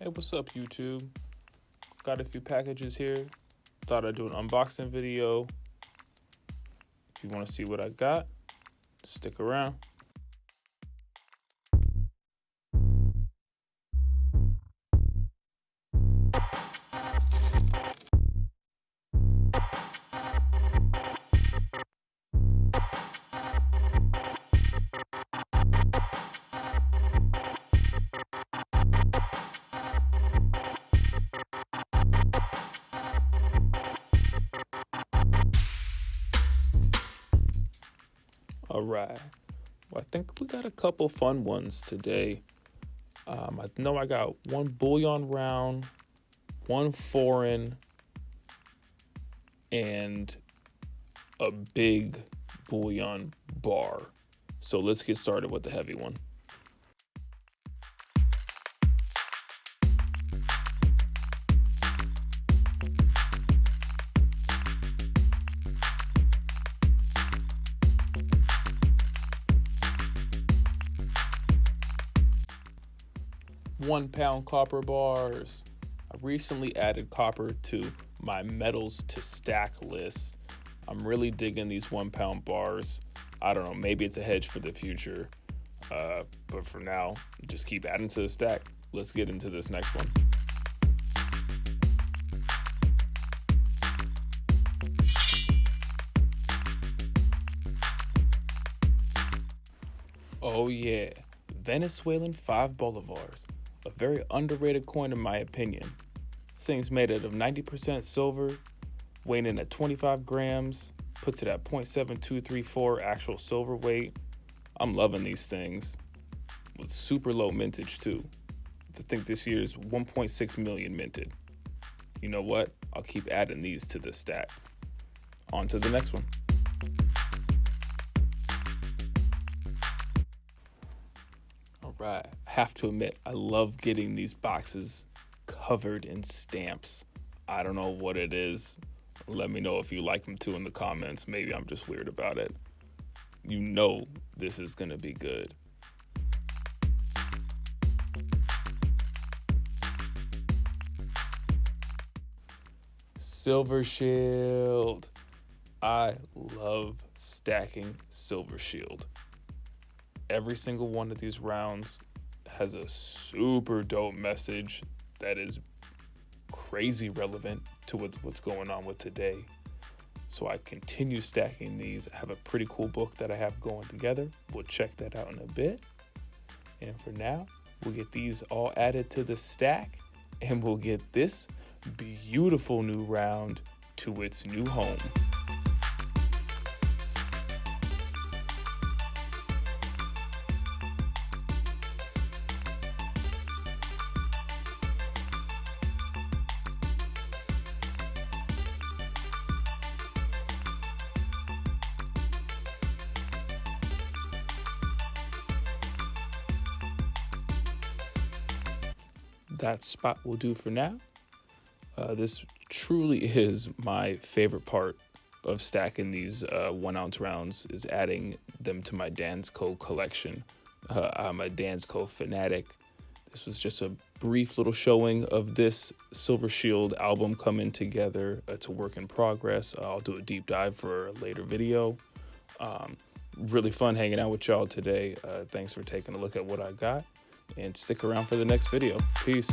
Hey, what's up, YouTube? Got a few packages here. Thought I'd do an unboxing video. If you want to see what I got, stick around. All right. Well, I think we got a couple fun ones today. I know I got one Bullion round, one foreign, and a big Bullion bar. So let's get started with the heavy one. £1 copper bars. I recently added copper to my metals to stack list. I'm really digging these £1 bars. I don't know, maybe it's a hedge for the future. But for now, just keep adding to the stack. Let's get into this next one. Oh yeah, Venezuelan 5 bolivars. A very underrated coin in my opinion. This thing's made out of 90% silver, weighing in at 25 grams, puts it at 0.7234 actual silver weight. I'm loving these things with super low mintage too. I think this year's 1.6 million minted. You know what? I'll keep adding these to the stack. On to the next one. Right. I have to admit, I love getting these boxes covered in stamps. I don't know what it is. Let me know if you like them too in the comments. Maybe I'm just weird about it. You know this is going to be good. Silver Shield. I love stacking Silver Shield. Every single one of these rounds has a super dope message that is crazy relevant to what's going on with today. So I continue stacking these. I have a pretty cool book that I have going together. We'll check that out in a bit. And for now, we'll get these all added to the stack and we'll get this beautiful new round to its new home. That spot will do for now. This truly is my favorite part of stacking these 1 ounce rounds, is adding them to my Dansko collection. I'm a Dansko fanatic. This was just a brief little showing of this Silver Shield album coming together. It's a work in progress. I'll do a deep dive for a later video. Really fun hanging out with y'all today. Thanks for taking a look at what I got, and stick around for the next video. Peace.